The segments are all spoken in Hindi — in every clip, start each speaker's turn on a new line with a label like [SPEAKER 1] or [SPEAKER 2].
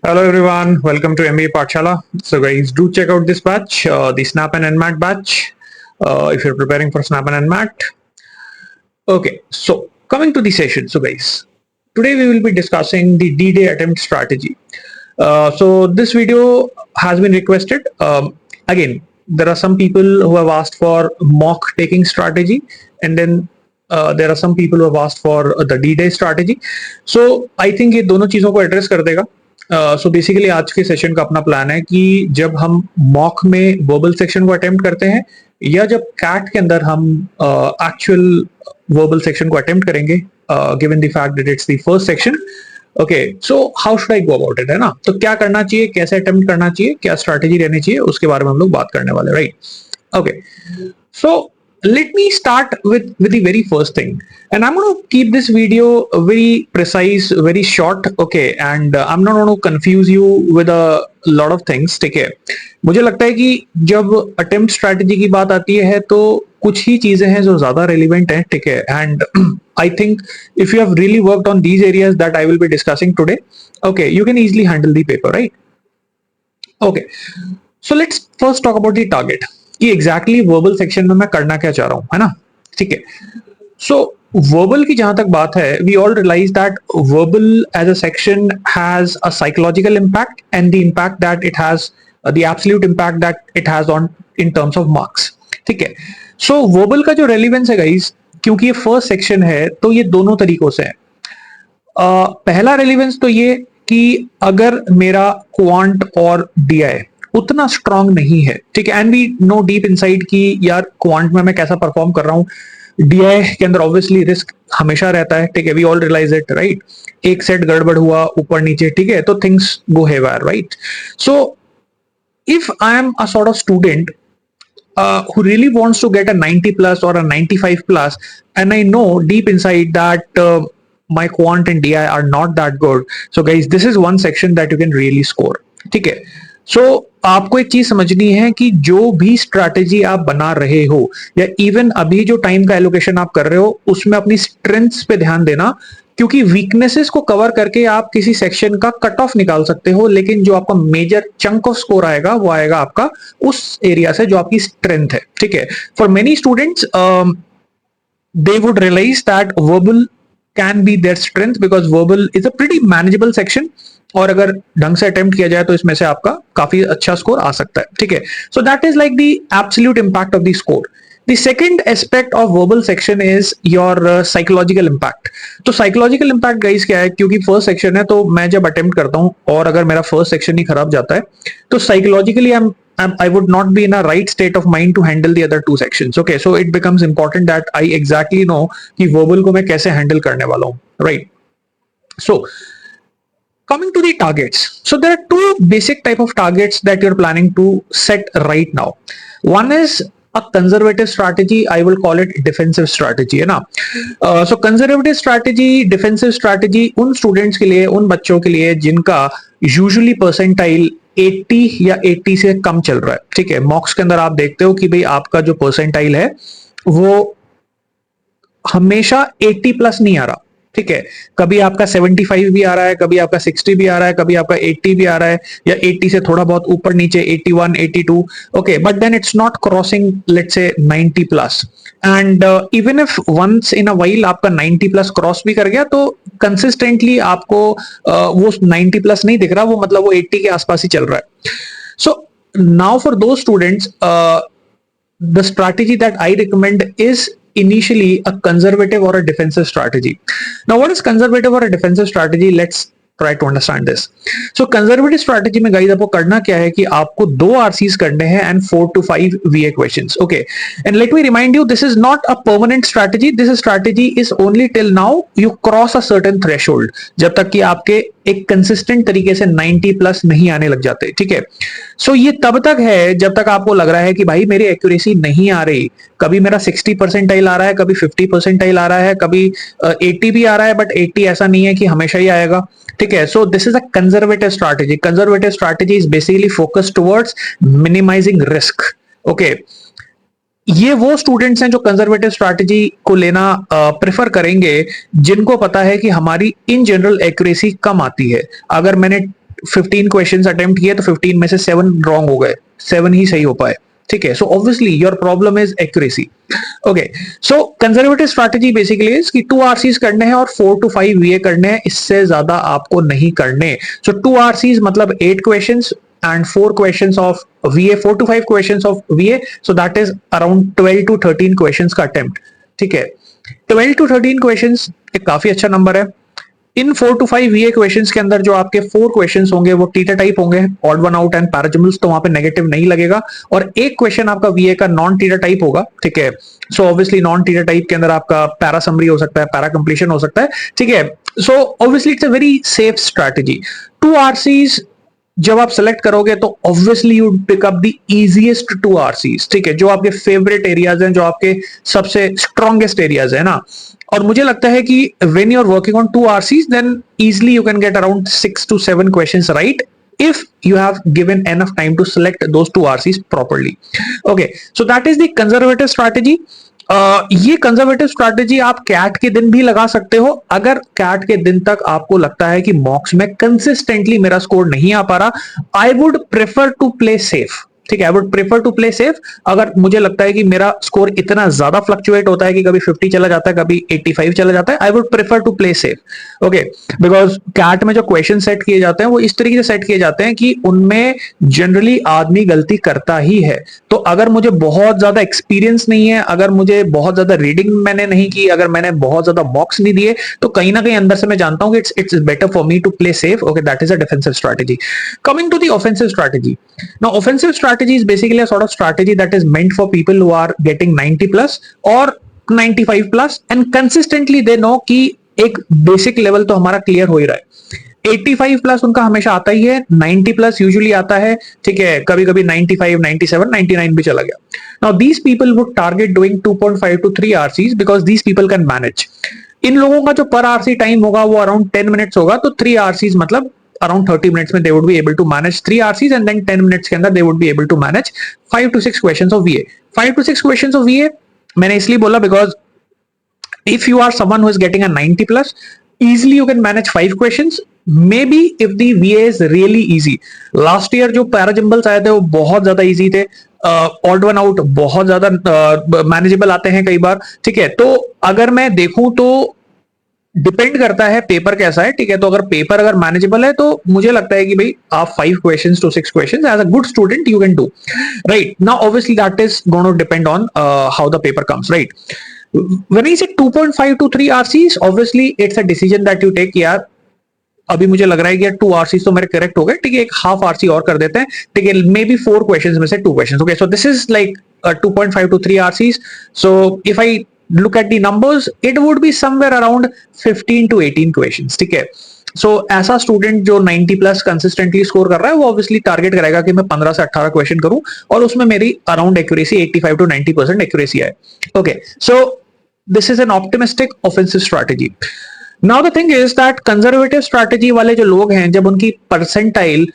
[SPEAKER 1] Hello everyone, welcome to MBA Pathshala. So guys, do check out this batch, the Snap and NMAT batch, if you're preparing for Snap and NMAT. Okay, so coming to the session. So guys, today we will be discussing the D-Day attempt strategy. So this video has been requested. Again, there are some people who have asked for mock taking strategy, and then there are some people who have asked for the D-Day strategy. So I think ये दोनों चीजों को एड्रेस कर देगा. सो बेसिकली आज के सेशन का अपना प्लान है कि जब हम मॉक में वर्बल सेक्शन को अटेम्प्ट करते हैं या जब कैट के अंदर हम एक्चुअल वर्बल सेक्शन को अटेम्प्ट करेंगे, given the fact that it's the first section. Okay, so how should I go about it, है ना. तो क्या करना चाहिए, कैसे अटेम्प्ट करना चाहिए, क्या स्ट्रैटेजी रहनी चाहिए, उसके बारे में हम लोग बात करने वाले, right. Okay, so let me start with the very first thing, and I'm going to keep this video very precise, very short, okay, and I'm not going to confuse you with a lot of things. ठीक है, मुझे लगता है कि जब attempt strategy की बात आती है तो कुछ ही चीजें हैं जो ज्यादा relevant हैं, ठीक है, and I think if you have really worked on these areas that I will be discussing today, okay, you can easily handle the paper, right? Okay, so let's first talk about the target कि एग्जैक्टली वर्बल सेक्शन में मैं करना क्या चाह रहा हूं, है ना. ठीक है, सो वर्बल की जहां तक बात है, we all realise that verbal as a section has a psychological impact and the impact that it has, the absolute impact that it has on in terms of marks. ठीक है, सो वर्बल का जो रेलिवेंस है गाइस, क्योंकि ये फर्स्ट सेक्शन है तो ये दोनों तरीकों से है. पहला रेलिवेंस तो ये कि अगर मेरा क्वांट और डीआई उतना स्ट्रांग नहीं है, ठीक है, and we know deep inside कि यार क्वांट में मैं कैसा परफॉर्म कर रहा हूँ, डीआई के अंदर ऑब्वियसली रिस्क हमेशा रहता है, ठीक है, we all realise it, right. एक सेट गड़बड़ हुआ ऊपर नीचे, ठीक है, तो things go haywire, right. So if I am a sort of student who really wants to get a 90 plus or a 95 plus, and I know deep inside that my quant and DI are not that good, so guys this is one section that you can really score. ठीक है, सो आपको एक चीज समझनी है कि जो भी स्ट्रैटेजी आप बना रहे हो या इवन अभी जो टाइम का एलोकेशन आप कर रहे हो उसमें अपनी स्ट्रेंथ्स पे ध्यान देना, क्योंकि वीकनेसेस को कवर करके आप किसी सेक्शन का कट ऑफ निकाल सकते हो, लेकिन जो आपका मेजर चंक ऑफ स्कोर आएगा वो आएगा आपका उस एरिया से जो आपकी स्ट्रेंथ है. ठीक है, for many students they would realize that verbal can be their strength because verbal is a pretty manageable section, और अगर ढंग से अटेम्प्ट किया जाए तो इसमें से आपका काफी अच्छा स्कोर आ सकता है. ठीक है, so that is like the absolute impact of the score. The second aspect of verbal section is your psychological impact. तो psychological impact guys क्या है, क्योंकि first section है तो मैं जब attempt करता हूँ और अगर मेरा first section ही खराब जाता है तो psychologically I would not be in a right state of mind to handle the other two sections. Okay, so it becomes important that I exactly know कि verbal को मैं कैसे handle करने वाला हूँ, right? So coming to the targets, so there are two basic type of targets that you're planning to set right now. One is a conservative strategy, I will call it defensive strategy, है ना. So conservative strategy, defensive strategy उन students के लिए, उन बच्चों के लिए जिनका usually percentile 80 या 80 से कम चल रहा है. ठीक है, मॉक्स के अंदर आप देखते हो कि भाई आपका जो परसेंटाइल है वो हमेशा 80 प्लस नहीं आ रहा. ठीक है, कभी आपका 75 भी आ रहा है, कभी आपका 60 भी आ रहा है, कभी आपका 80 भी आ रहा है, या 80 से थोड़ा बहुत ऊपर नीचे 81, 82. Okay, but then it's not crossing let's say 90 plus. And even if once in a while आपका 90 प्लस क्रॉस भी कर गया तो कंसिस्टेंटली आपको वो 90 प्लस नहीं दिख रहा, वो मतलब वो 80 के आसपास ही चल रहा है. सो नाउ फॉर दो students the strategy that I recommend is initially a conservative or a defensive strategy. Now, what is conservative or a defensive strategy? Let's try to understand this. So, conservative strategy में guys आपको करना क्या है कि आपको 2 RCs करने हैं and 4 to 5 VA questions. Okay, and let me remind you, this is not a permanent strategy. This strategy is only till now you cross a certain threshold. जब तक कि आपके एक कंसिस्टेंट तरीके से 90 प्लस नहीं आने लग जाते. ठीक है, सो ये तब तक है जब तक आपको लग रहा है कि भाई मेरी एक्यूरेसी नहीं आ रही, कभी मेरा 60 परसेंटाइल आ रहा है, कभी 50 परसेंटाइल आ रहा है, कभी 80 भी आ रहा है, बट 80 ऐसा नहीं है कि हमेशा ही आएगा. ठीक है, so this is a conservative strategy. Conservative strategy is basically focused towards minimising risk. Okay, ये वो स्टूडेंट्स हैं जो कंजर्वेटिव स्ट्रैटेजी को लेना प्रेफर करेंगे जिनको पता है कि हमारी इन जनरल एक्यूरेसी कम आती है. अगर मैंने 15 क्वेश्चंस अटेम्प्ट किए तो 15 में से 7 रॉन्ग हो गए, 7 ही सही हो पाए, ठीक है। So obviously your problem is accuracy. Okay, so conservative strategy basically is कि 2 आरसीज करने हैं और 4 to 5 वीए करने हैं, इससे ज्यादा आपको नहीं करने। सो 2 आरसीज मतलब 8 questions and 4 questions of VA, 4 to 5 questions of VA, so that is around 12 to 13 questions का attempt, ठीक है। 12 to 13 questions एक काफी अच्छा नंबर है। इन 4 to 5 VA क्वेश्चंस के अंदर जो आपके 4 क्वेश्चंस होंगे वो टीटा टाइप होंगे, ऑड वन आउट एंड पैराजिमल्स, तो वहां पे नेगेटिव नहीं लगेगा, और एक क्वेश्चन आपका VA का नॉन टीटा टाइप होगा, ठीक है। So obviously non theta type के अंदर आपका पैरा समरी हो सकता है, पैरा कंप्लीशन हो सकता है, ठीक है। So obviously it's a very safe strategy. 2 RCs जब आप सेलेक्ट करोगे तो obviously you pick up the easiest 2 RCs, ठीक है, जो आपके फेवरेट एरियाज हैं, जो आपके सबसे स्ट्रॉन्गेस्ट एरियाज है ना। और मुझे लगता है कि when you are working on 2 RCs then easily you can get around 6 to 7 questions right if you have given enough time to select those 2 RCs properly. Okay, so that is the conservative strategy. ये कंजर्वेटिव स्ट्रैटेजी आप कैट के दिन भी लगा सकते हो, अगर कैट के दिन तक आपको लगता है कि मॉक्स में कंसिस्टेंटली मेरा स्कोर नहीं आ पा रहा, I would prefer to play safe, ठीक है। I would prefer to play safe. अगर मुझे लगता है कि मेरा स्कोर इतना ज्यादा फ्लक्चुएट होता है कि कभी 50 चला जाता है, कभी 85 चला जाता है, I would prefer to play safe. Okay, because CAT में जो क्वेश्चन सेट किए जाते हैं वो इस तरीके से सेट किए जाते हैं कि उनमें जनरली आदमी गलती करता ही है। तो अगर मुझे बहुत ज्यादा एक्सपीरियंस नहीं है, अगर मुझे बहुत ज्यादा रीडिंग मैंने नहीं की, अगर मैंने बहुत ज्यादा मॉक्स नहीं दिए, तो कहीं ना कहीं अंदर से मैं जानता हूं कि it's better for me to play safe. Okay, that is a defensive strategy. Coming to the offensive strategy, now offensive strategy is basically a sort of strategy that is meant for people who are getting 90 plus or 95 plus and consistently they know कि एक बेसिक लेवल तो हमारा क्लियर हो ही रहा है। 85 प्लस उनका हमेशा आता ही है, 90 प्लस यूजुअली आता है, ठीक है, कभी कभी 95, 97, 99 भी चला गया। Now these people would target doing 2.5 to 3 RCs because these people can manage. इन लोगों का जो पर आरसी टाइम होगा वो अराउंड 10 मिनट्स होगा, तो 3 आरसीज मतलब around 30 minutes में they would be able to manage 3 RCs and then 10 minutes के अंदर they would be able to manage 5 to 6 questions of VA. 5 to 6 questions of VA मैंने इसलिए बोला because if you are someone who is getting a 90 plus, easily you can manage 5 questions. Maybe if the VA is really easy. Last year जो पैराजिम्बल्स आए थे वो बहुत ज्यादा easy थे, ऑड वन आउट बहुत ज्यादा मैनेजेबल आते हैं कई बार, ठीक है। तो अगर मैं देखूं तो डिपेंड करता है पेपर कैसा है, ठीक है। तो अगर पेपर अगर मैनेजेबल है तो मुझे लगता है कि भाई आप 5 questions to 6 questions as a good student you can do, right. Now obviously that is going to depend on how the paper comes, right. When I say 2.5 to 3 RCs, obviously it's a decision that you take. यार अभी मुझे लग रहा है कि यार 2 आरसीज तो मेरे करेक्ट हो गए, ठीक है, एक हाफ आरसी और कर देते हैं, ठीक है, मे बी 4 क्वेश्चंस में से 2 questions. Okay, so this is like 2.5 to 3 RCs. So if I look at the numbers, it would be somewhere around 15 to 18 questions, ठीक है। सो ऐसा स्टूडेंट जो 90 प्लस कंसिस्टेंटली स्कोर कर रहा है वो ऑब्वियसली टारगेट करेगा कि मैं 15 से 18 क्वेश्चन करूं और उसमें मेरी अराउंड एक्यूरेसी 85 to 90% एक्यूरेसी है। Okay, so this is an optimistic offensive strategy. Now the thing is that conservative strategy वाले जो लोग हैं, जब उनकी परसेंटाइल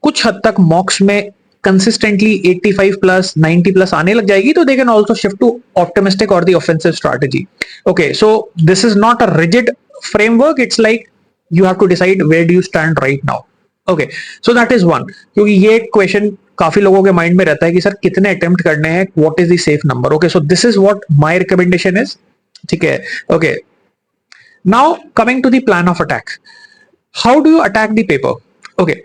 [SPEAKER 1] कुछ हद तक मॉक्स में consistently 85 plus 90 plus आने लग जाएगी, तो they can also shift to optimistic or the offensive strategy. Okay, so this is not a rigid framework, it's like you have to decide where do you stand right now. Okay, so that is one, क्योंकि ये क्वेश्चन काफी लोगों के माइंड में रहता है कि सर कितने अटेम्प्ट करने हैं, what is the safe number. Okay, so this is what my recommendation is, ठीक है। Okay, now coming to the plan of attack, how do you attack the paper. Okay,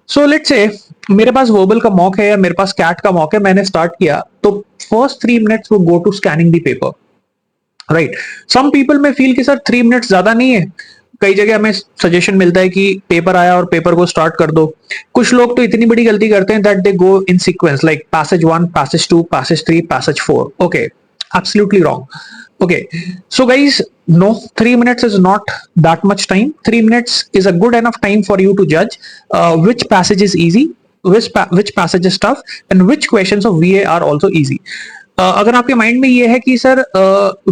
[SPEAKER 1] so let's say मेरे पास वर्बल का मॉक है या मेरे पास कैट का मॉक है, मैंने स्टार्ट किया तो फर्स्ट 3 मिनट्स वो go to scanning the paper, right. Some people may feel कि सर 3 मिनट्स ज्यादा नहीं है, कई जगह हमें सजेशन मिलता है कि पेपर आया और पेपर को स्टार्ट कर दो। कुछ लोग तो इतनी बड़ी गलती करते हैं that they go in sequence like passage 1, passage 2, passage 3, passage 4। Okay, absolutely wrong. Okay, so guys, no, 3 minutes is not that much time. 3 minutes is a good enough time for you to judge which passage is easy, which passage is tough, and which questions of VA are also easy. अगर आपके माइंड में ये है कि सर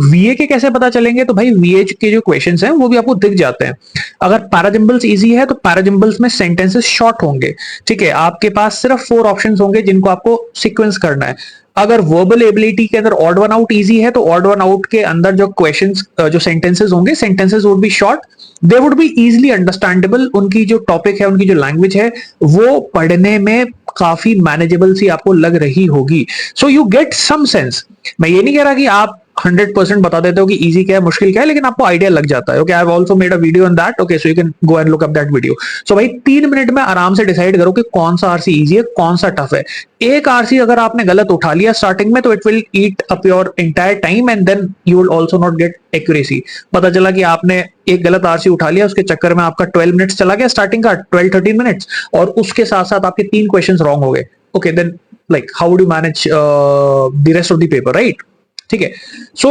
[SPEAKER 1] VA के कैसे पता चलेंगे, तो भाई VA के जो क्वेश्चंस हैं वो भी आपको दिख जाते हैं। अगर पैराजिम्बल्स इजी है तो पैराजिम्बल्स में सेंटेंसेस शॉर्ट होंगे, ठीक है, आपके पास सिर्फ 4 ऑप्शंस होंगे जिनको आपको सीक्वेंस करना है। अगर वर्बल एबिलिटी के अंदर ऑड वन आउट इजी है तो ऑड वन आउट के अंदर जो क्वेश्चंस जो सेंटेंसेस होंगे, sentences would be short, they would be easily understandable, उनकी जो टॉपिक है, उनकी जो लैंग्वेज है, वो पढ़ने में काफी मैनेजेबल सी आपको लग रही होगी. So you get some sense. मैं ये नहीं कह रहा कि आप 100% बता देते हो कि इजी क्या है, मुश्किल क्या है, लेकिन आपको आइडिया लग जाता है. Okay, I have also made a video on that. Okay, so you can go and look up that video. सो भाई 3 मिनट में आराम से डिसाइड करो कि कौन सा आरसी इजी है, कौन सा टफ है. एक आरसी अगर आपने गलत उठा लिया स्टार्टिंग में, तो it will eat up your entire time and then you will also not get accuracy. पता चला कि आपने एक गलत आरसी उठा लिया, उसके चक्कर में आपका 12 मिनट्स चला गया स्टार्टिंग का, 12-13 मिनट्स, और उसके साथ साथ आपके 3 क्वेश्चंस रॉन्ग हो गए. Okay, then like how would you manage the rest of the paper, right? ठीक है. So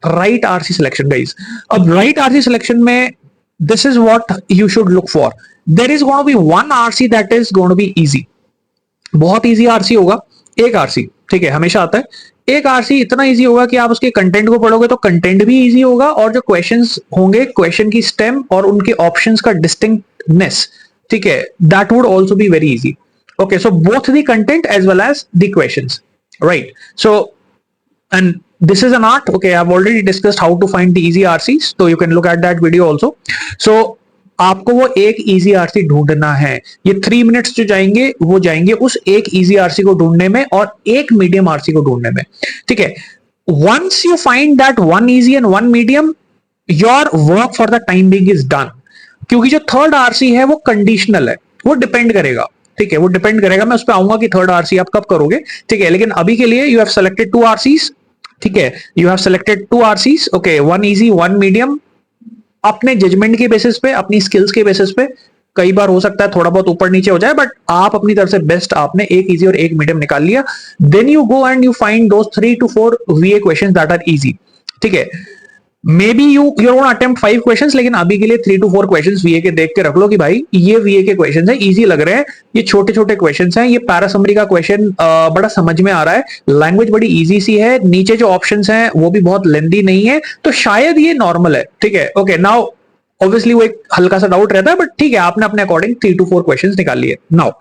[SPEAKER 1] right RC selection guys. अब राइट आरसी सिलेक्शन में this is what you should look for. There is gonna be one RC that is gonna be easy. बहुत इजी आरसी होगा एक आरसी. ठीक है, हमेशा आता है. एक आरसी इतना इजी होगा कि आप उसके कंटेंट को पढ़ोगे तो कंटेंट भी इजी होगा, और जो क्वेश्चंस होंगे, क्वेश्चन की स्टेम और उनके ऑप्शंस का डिस्टिंक्टनेस, ठीक है, that would also be very easy. Okay, so both the content as well as the questions, right? So, and this is an art. Okay, I've already discussed how to find the easy RCs, so you can look at that video also. So, आपको वो एक इजी आरसी ढूंढना है. ये 3 मिनट्स जो जाएंगे वो जाएंगे उस एक इजी आरसी को ढूंढने में और एक मीडियम आरसी को ढूंढने में. ठीक है, once you find that one easy and one medium, your work for the time being is done. क्योंकि जो थर्ड आरसी है वो कंडीशनल है, वो डिपेंड करेगा. ठीक है, वो डिपेंड करेगा. मैं उस पर आऊंगा कि थर्ड आरसी आप कब करोगे. ठीक है, लेकिन अभी के लिए यू हैव सेलेक्टेड 2 आरसीज. ठीक है, you have selected 2 RCs. Okay, one easy one medium. अपने जजमेंट के बेसिस पे, अपनी स्किल्स के बेसिस पे, कई बार हो सकता है थोड़ा बहुत ऊपर नीचे हो जाए, बट आप अपनी तरफ से बेस्ट, आपने एक इजी और एक मीडियम निकाल लिया. Then you go and you find those 3 to 4 VA questions that are easy. ठीक है, maybe you're gonna attempt 5 questions, लेकिन अभी के लिए 3 to 4 क्वेश्चंस VA के देख के रख लो कि भाई ये VA के क्वेश्चंस हैं, इजी लग रहे हैं, ये छोटे छोटे क्वेश्चंस हैं, ये पैरासमरी का क्वेश्चन बड़ा समझ में आ रहा है, लैंग्वेज बड़ी इजी सी है, नीचे जो ऑप्शंस हैं वो भी बहुत लेंदी नहीं है, तो शायद ये नॉर्मल है. ठीक है, ओके, नाउ ऑब्वियसली वो एक हल्का सा डाउट रहता है, बट ठीक है, आपने अपने अकॉर्डिंग 3 to 4 क्वेश्चंस निकाल लिए. नाउ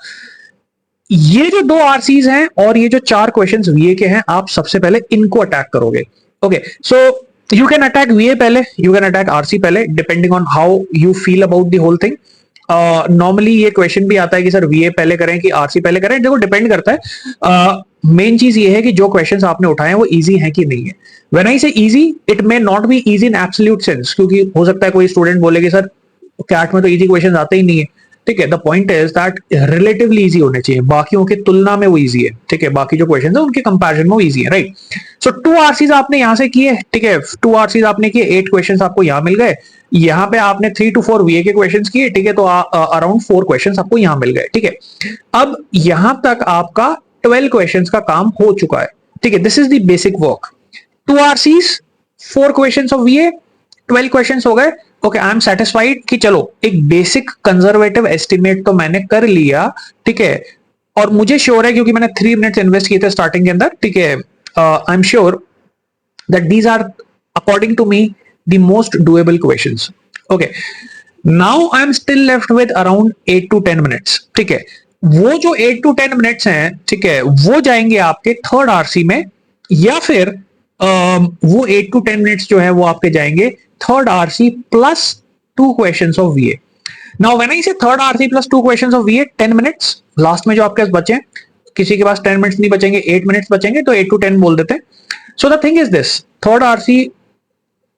[SPEAKER 1] ये जो 2 आरसीज हैं और ये जो 4 क्वेश्चंस VA के हैं, आप सबसे पहले इनको अटैक करोगे. Okay, so you can attack VA पहले, you can attack RC पहले, depending on how you feel about the whole thing. Normally ये क्वेश्चन भी आता है कि सर VA पहले करें कि RC पहले करें. देखो, डिपेंड करता है. मेन चीज ये है कि जो क्वेश्चंस आपने उठाए हैं वो इजी हैं कि नहीं है. When I say easy, it may not be easy in absolute sense, क्योंकि हो सकता है कोई स्टूडेंट बोले कि सर कैट में तो इजी क्वेश्चन आते ही नहीं है. ठीक है, the point is that relatively easy होने चाहिए, बाकियों की तुलना में वो इजी है. ठीक है, बाकी जो क्वेश्चन है उनके कंपैरिजन में वो इजी है, राइट? सो 2 आरसीज आपने यहां से किए. ठीक है, 2 आरसीज आपने किए, 8 क्वेश्चंस आपको यहां मिल गए. यहां पे आपने 3 to 4 VA के क्वेश्चंस किए. ठीक है, तो अराउंड 4 क्वेश्चंस आपको यहां मिल गए. ठीक है, अब यहां तक आपका 12 क्वेश्चंस का काम हो चुका है. ठीक है, this is the basic work. 2 RCs, 4 questions of VA, 12 questions हो गए. ओके, आई एम सेटिस्फाइड कि चलो एक बेसिक कंजर्वेटिव एस्टिमेट तो मैंने कर लिया. ठीक है, और मुझे श्योर है, क्योंकि मैंने 3 मिनट्स इन्वेस्ट किए थे स्टार्टिंग के अंदर. ठीक है, I am sure that these are according to me the most doable questions. Okay, now I am still left with around 8 to 10 minutes. ठीक है, वो जो 8 to 10 मिनट्स हैं, ठीक है, वो जाएंगे आपके थर्ड आरसी में, या फिर वो 8 to 10 मिनट्स जो है वो आपके जाएंगे third RC plus 2 questions of VA. Now when I say third RC plus 2 questions of VA, 10 minutes last में जो आपके पास बचे, किसी के पास 10 मिनट्स नहीं बचेंगे, 8 मिनट्स बचेंगे, तो 8 to 10 बोल देते हैं. So the thing is this, third RC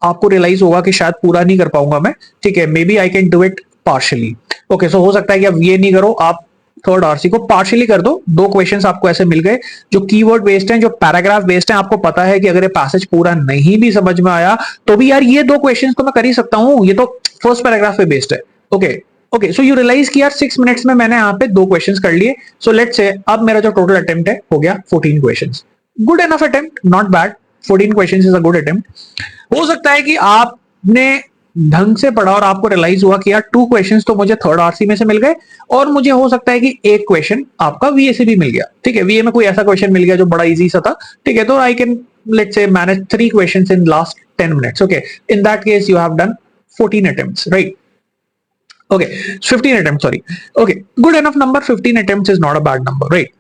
[SPEAKER 1] आपको रियलाइज होगा कि शायद पूरा नहीं कर पाऊंगा मैं. ठीक है, maybe I can do it partially. Okay, so हो सकता है कि आप VA नहीं करो, आप थर्ड आरसी को पार्शियली कर दो. 2 क्वेश्चंस आपको ऐसे मिल गए जो कीवर्ड बेस्ड हैं, जो पैराग्राफ बेस्ड हैं. आपको पता है कि अगर ये पैसेज पूरा नहीं भी समझ में आया तो भी यार ये 2 क्वेश्चंस तो मैं कर ही सकता हूं, ये तो फर्स्ट पैराग्राफ पे बेस्ड है. Okay okay, so you realise कि यार 6 मिनट्स में मैंने यहाँ पे 2 क्वेश्चंस कर लिए. सो लेट्स से अब मेरा जो टोटल अटेम्प्ट है हो गया 14 questions. Good enough attempt, not bad. 14 questions is a good attempt. हो सकता है कि आपने ढंग से पढ़ा और आपको रियलाइज हुआ कि यार 2 क्वेश्चंस तो मुझे थर्ड आरसी में से मिल गए, और मुझे हो सकता है कि एक क्वेश्चन आपका VA से भी मिल गया. ठीक है, VA में कोई ऐसा क्वेश्चन मिल गया जो बड़ा इजी सा था. ठीक है, तो I can let's say manage 3 questions in last 10 minutes. Okay, in that case you have done 14 attempts, right? Okay, 15 attempts, sorry. Okay, good enough number. 15 attempts is not a bad number, right?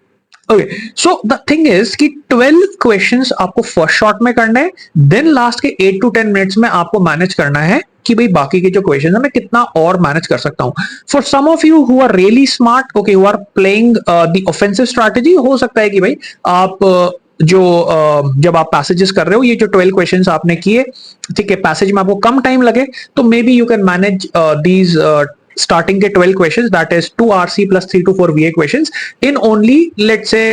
[SPEAKER 1] Okay, so the thing is कि 12 क्वेश्चंस आपको फर्स्ट शॉट में करना है, देन लास्ट के 8 to 10 मिनट्स में आपको मैनेज करना है कि भाई बाकी के जो क्वेश्चन है मैं कितना और मैनेज कर सकता हूँ. For some of you who are really smart, okay, who are playing the offensive strategy, हो सकता है कि भाई आप जो जब आप पैसेजेस कर रहे हो, ये जो 12 क्वेश्चंस आपने किए, ठीक है, पैसेज में आपको कम टाइम लगे तो may be you can manage these starting के 12 questions, that is 2 RC plus 3 to 4 VA questions in only let's say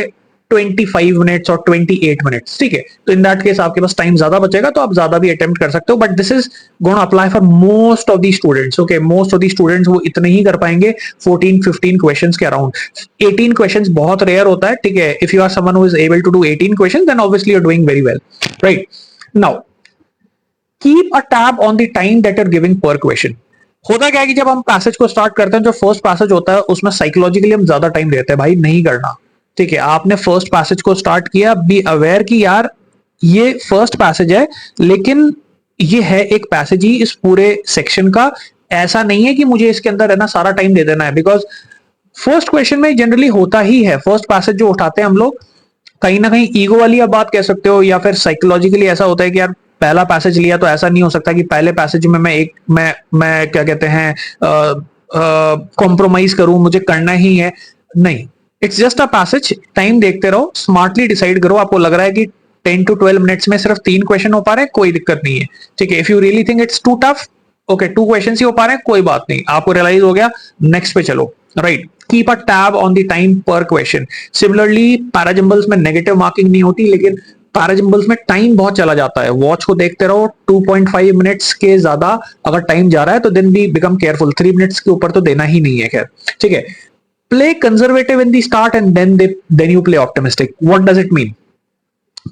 [SPEAKER 1] 25 minutes और 28 minutes. ठीक है, तो इन दैट केस आपके पास टाइम ज्यादा बचेगा तो आप ज्यादा भी अटेम्प्ट कर सकते हो, but this is gonna apply for most of the students. Okay, most of the students वो इतने ही कर पाएंगे 14-15 क्वेश्चंस के अराउंड. 18 क्वेश्चंस बहुत रेयर होता है. ठीक है, if you are someone who is able to do 18 questions then obviously you are doing very well, right. Now keep a tab on the time that are giving per question. होता क्या है कि जब हम पैसेज को स्टार्ट करते हैं, जो फर्स्ट पैसेज होता है उसमें साइकोलॉजिकली हम ज्यादा टाइम देते हैं. भाई नहीं करना. ठीक है, आपने फर्स्ट पैसेज को स्टार्ट किया, बी अवेयर कि यार ये फर्स्ट पैसेज है, लेकिन ये है एक पैसेज ही इस पूरे सेक्शन का. ऐसा नहीं है कि मुझे इसके अंदर है ना सारा टाइम दे देना है, बिकॉज फर्स्ट क्वेश्चन में जनरली होता ही है. फर्स्ट पैसेज जो उठाते हैं हम लोग, कहीं ना कहीं ईगो वाली आप बात कह सकते हो, या फिर साइकोलॉजिकली ऐसा होता है कि यार पहला पैसेज लिया तो ऐसा नहीं हो सकता कि पहले पैसेज में मैं क्या कहते हैं कॉम्प्रोमाइज करूं, मुझे करना ही है. नहीं, it's just a passage. Time देखते रहो, स्मार्टली डिसाइड करो. आपको लग रहा है कि 10 to 12 मिनट्स में सिर्फ 3 क्वेश्चन हो पा रहे हैं, कोई दिक्कत नहीं है. ठीक है, if you really think it's too tough, okay, 2 question ही हो पा रहे हैं, कोई बात नहीं. आपको रियलाइज हो गया, नेक्स्ट पे चलो, right. Keep a tab on the time पर क्वेश्चन. सिमिलरली पैराजंबल्स में नेगेटिव मार्किंग नहीं होती, लेकिन पैराजंबल्स में टाइम बहुत चला जाता है. वॉच को देखते रहो. 2.5 मिनट्स के ज्यादा अगर टाइम जा रहा है तो then be become careful. 3 minutes के ऊपर तो देना ही नहीं है. खैर, ठीक है. Play conservative in the start and then you play optimistic. What does it mean?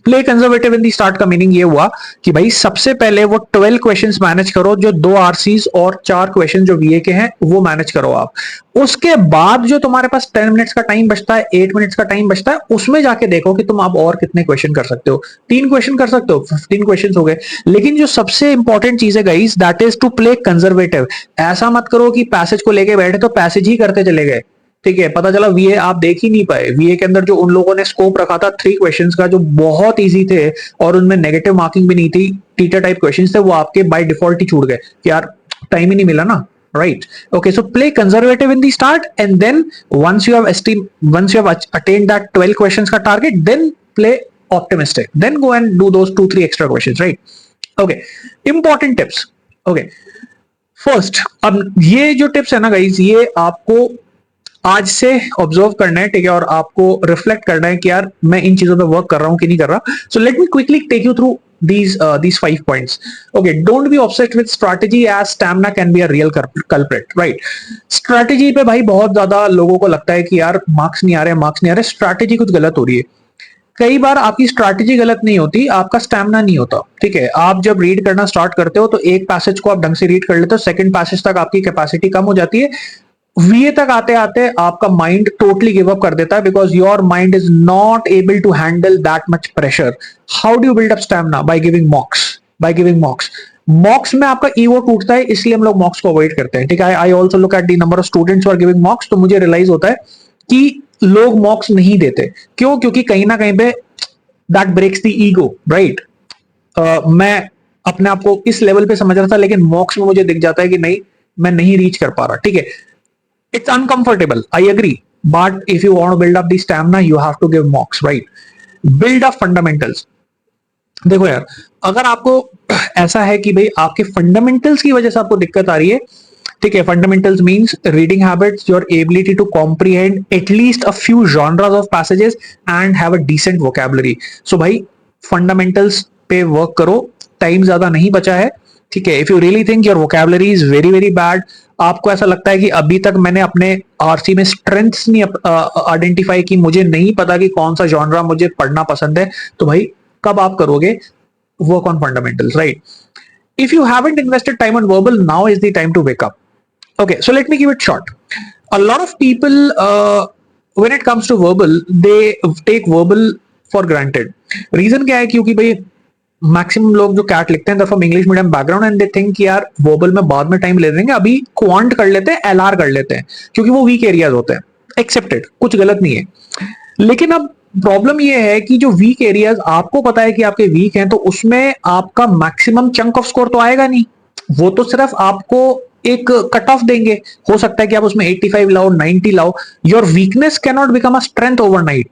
[SPEAKER 1] Play conservative in the start का मीनिंग ये हुआ कि भाई सबसे पहले वो 12 क्वेश्चंस मैनेज करो, जो 2 आरसीज और 4 क्वेश्चन जो वीए के हैं वो मैनेज करो आप. उसके बाद जो तुम्हारे पास 10 मिनट्स का टाइम बचता है, 8 मिनट्स का टाइम बचता है, उसमें जाके देखो कि तुम आप और कितने क्वेश्चन कर सकते हो. 3 क्वेश्चन कर सकते हो, 15 क्वेश्चन हो गए. लेकिन जो सबसे इंपॉर्टेंट चीज है guys, that is to play conservative. ऐसा मत करो कि पैसेज को लेके बैठे तो पैसेज ही करते चले गए. ठीक है, पता चला वीए आप देख ही नहीं पाए. वीए के अंदर जो उन लोगों ने स्कोप रखा था 3 क्वेश्चंस का, जो बहुत इजी थे और उनमें नेगेटिव मार्किंग भी नहीं थी, टीचर टाइप क्वेश्चंस थे, वो आपके बाय डिफॉल्ट ही छूट गए कि यार टाइम ही नहीं मिला ना, right. Okay, so play conservative in the start and then once you have attained that 12 questions का target, then play optimistic, then go and do those 2-3 extra questions, right. Okay, important tips. Okay, first, अब ये जो टिप्स है ना गाइस, ये आपको आज से ऑब्जर्व करना है. ठीक है, और आपको रिफ्लेक्ट करना है कि यार मैं इन चीजों पे वर्क कर रहा हूं कि नहीं कर रहा. So let me quickly take you through these 5 points. Okay, don't be obsessed with strategy as stamina can be a real culprit, right. Strategy पे भाई बहुत ज्यादा लोगों को लगता है कि यार मार्क्स नहीं आ रहे, स्ट्रैटेजी कुछ गलत हो रही है. कई बार आपकी स्ट्रैटेजी गलत नहीं होती, आपका स्टैमिना नहीं होता. ठीक है, आप जब रीड करना स्टार्ट करते हो तो एक पैसेज को आप ढंग से रीड कर लेते हो, सेकंड पैसेज तक आपकी कैपेसिटी कम हो जाती है. वीए तक आते आते आपका माइंड टोटली गिव अप कर देता है, because your mind is not able to handle that much pressure. How do you build up stamina? By giving mocks. Mocks में आपका ईगो टूटता है, इसलिए हम लोग मॉक्स को अवॉइड करते हैं. ठीक है, I also look at the number of students who are giving mocks, तो मुझे रियलाइज होता है कि लोग मॉक्स नहीं देते. क्यों? क्योंकि कहीं ना कहीं पे that breaks the ego, right. मैं अपने आप को इस लेवल पे समझ रहा था, लेकिन मॉक्स में मुझे दिख जाता है कि नहीं, मैं नहीं रीच कर पा रहा. ठीक है, it's uncomfortable, I agree, but if you want to build up the stamina you have to give mocks, right. Build up fundamentals. देखो यार, अगर आपको ऐसा है कि भाई आपके फंडामेंटल्स की वजह से आपको दिक्कत आ रही है, ठीक है, fundamentals means reading habits, your ability to comprehend at least a few genres of passages and have a decent vocabulary. So भाई फंडामेंटल्स पे वर्क करो, टाइम ज्यादा नहीं बचा है. ठीक है, if you really think your vocabulary is very very bad, आपको ऐसा लगता है कि अभी तक मैंने अपने आरसी में स्ट्रेंथ्स नहीं आइडेंटिफाई की, मुझे नहीं पता कि कौन सा जॉनरा मुझे पढ़ना पसंद है, तो भाई कब आप करोगे work on fundamentals, right. If you haven't invested time on verbal, now is the time to wake up. Okay, so let me give it short. A lot of people, when it comes to verbal, they take verbal for granted. Reason क्या है? क्योंकि भाई मैक्सिमम लोग जो कैट लिखते हैं from English medium background and they think यार वर्बल में बाद में टाइम ले लेंगे, अभी क्वांट कर लेते हैं, एलआर कर लेते हैं, क्योंकि वो वीक एरियाज होते हैं. एक्सेप्टेड, कुछ गलत नहीं है. लेकिन अब प्रॉब्लम ये है कि जो वीक एरियाज आपको पता है कि आपके वीक हैं, तो उसमें आपका मैक्सिमम चंक ऑफ स्कोर तो आएगा नहीं. वो तो सिर्फ आपको एक कट ऑफ देंगे, हो सकता है कि आप उसमें 85 लाओ, 90 लाओ. Your weakness can not become a strength overnight.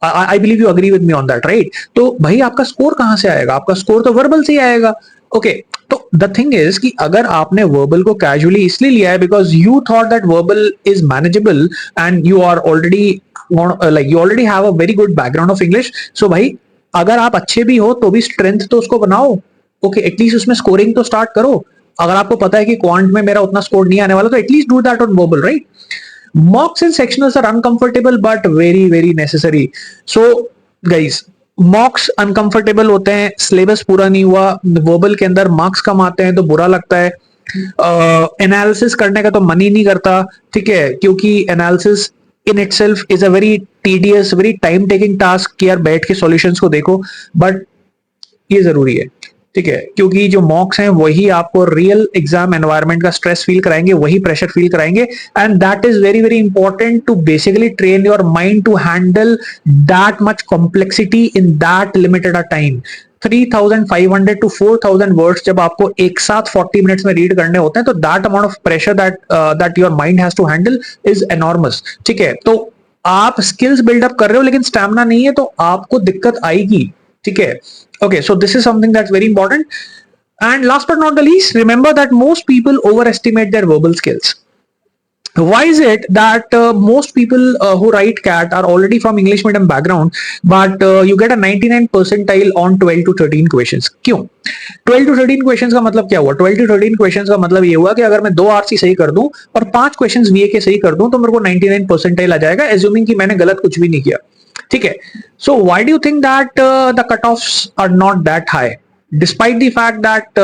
[SPEAKER 1] I believe you agree with me on that, right? तो भाई आपका स्कोर कहां से आएगा? आपका स्कोर तो वर्बल से ही आएगा. ओके, तो द थिंग इज कि अगर आपने वर्बल को कैजुअली इसलिए लिया है because you thought that verbal is manageable and you are already like you already have a very good background of English. So भाई अगर आप अच्छे भी हो तो भी स्ट्रेंथ तो उसको बनाओ. ओके, एटलीस्ट उसमें स्कोरिंग तो स्टार्ट करो. अगर आपको पता है कि क्वांट में मेरा उतना स्कोर नहीं आने वाला तो at least do that on verbal, right? Mocks and sectionals are uncomfortable but very very necessary. So guys, mocks uncomfortable होते हैं, सिलेबस पूरा नहीं हुआ, वर्बल के अंदर मार्क्स कम आते हैं तो बुरा लगता है, एनालिसिस करने का तो मन ही नहीं करता, ठीक है? क्योंकि analysis in itself is a very tedious, very time taking task कि यार बैठ के सॉल्यूशंस को देखो. बट ये जरूरी है, ठीक है? क्योंकि जो मॉक्स हैं वही आपको रियल एग्जाम एनवायरनमेंट का स्ट्रेस फील कराएंगे, वही प्रेशर फील कराएंगे. And that is very very important to basically train your mind to handle that much complexity in that limited a time. 3500 to 4000 words जब आपको एक साथ 40 मिनट्स में रीड करने होते हैं तो that amount of pressure that your mind has to handle is enormous, ठीक है? तो आप स्किल्स बिल्डअप कर रहे हो लेकिन स्टैमिना नहीं है तो आपको दिक्कत आएगी, ठीक है? Okay, so this is something that's very important. And last but not the least, remember that most people overestimate their verbal skills. Why is it that most people who write CAT are already from English medium background, but you get a 99 percentile on 12 to 13 questions? क्यों? 12 to 13 questions का मतलब क्या हुआ? 12 to 13 questions का मतलब ये हुआ कि अगर मैं 2 RC सही कर दूं और 5 questions VA के सही कर दूं तो मेरे को 99 percentile आ जाएगा, assuming कि मैंने गलत कुछ भी नहीं किया, ठीक है? So why do you think that the cutoffs are not that high, despite the fact that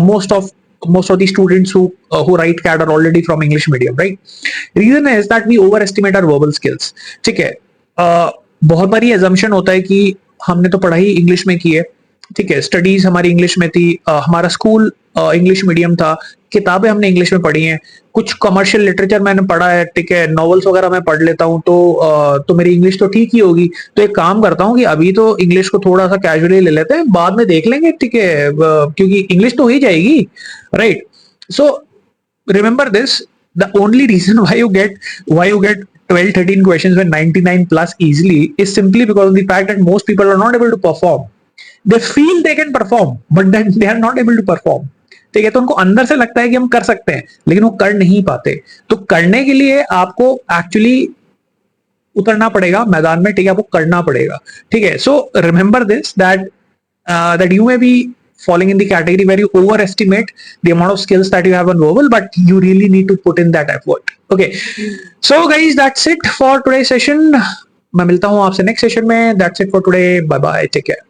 [SPEAKER 1] most of the students who write CAT are already from English medium, right? Reason is that we overestimate our verbal skills, ठीक है? बहुत बारी assumption होता है कि हमने तो पढ़ाई इंग्लिश में की है, ठीक है? स्टडीज हमारी इंग्लिश में थी, हमारा स्कूल इंग्लिश मीडियम था, किताबें हमने इंग्लिश में पढ़ी हैं, कुछ कमर्शियल लिटरेचर मैंने पढ़ा है, ठीक है? नॉवेल्स वगैरह मैं पढ़ लेता हूँ तो मेरी इंग्लिश तो ठीक ही होगी. तो एक काम करता हूँ कि अभी तो इंग्लिश को थोड़ा सा कैजुअली ले लेते हैं, बाद में देख लेंगे, ठीक है? क्योंकि इंग्लिश तो हो ही जाएगी, right? So remember this, the only reason why you get 12-13 questions with 99 plus easily is simply because of the fact that most people are not able to perform. They feel they can perform but then they are not able to perform, ठीक है? तो उनको अंदर से लगता है कि हम कर सकते हैं लेकिन वो कर नहीं पाते. तो करने के लिए आपको एक्चुअली उतरना पड़ेगा मैदान में, ठीक है? आपको करना पड़ेगा, ठीक है? So remember this that you may be falling in the category where you overestimate the amount of skills that you have on verbal, but you really need to put in that effort. Okay, so guys, that's it for today's session. मैं मिलता हूं आपसे नेक्स्ट सेशन में. That's it for today. Bye bye. Take care.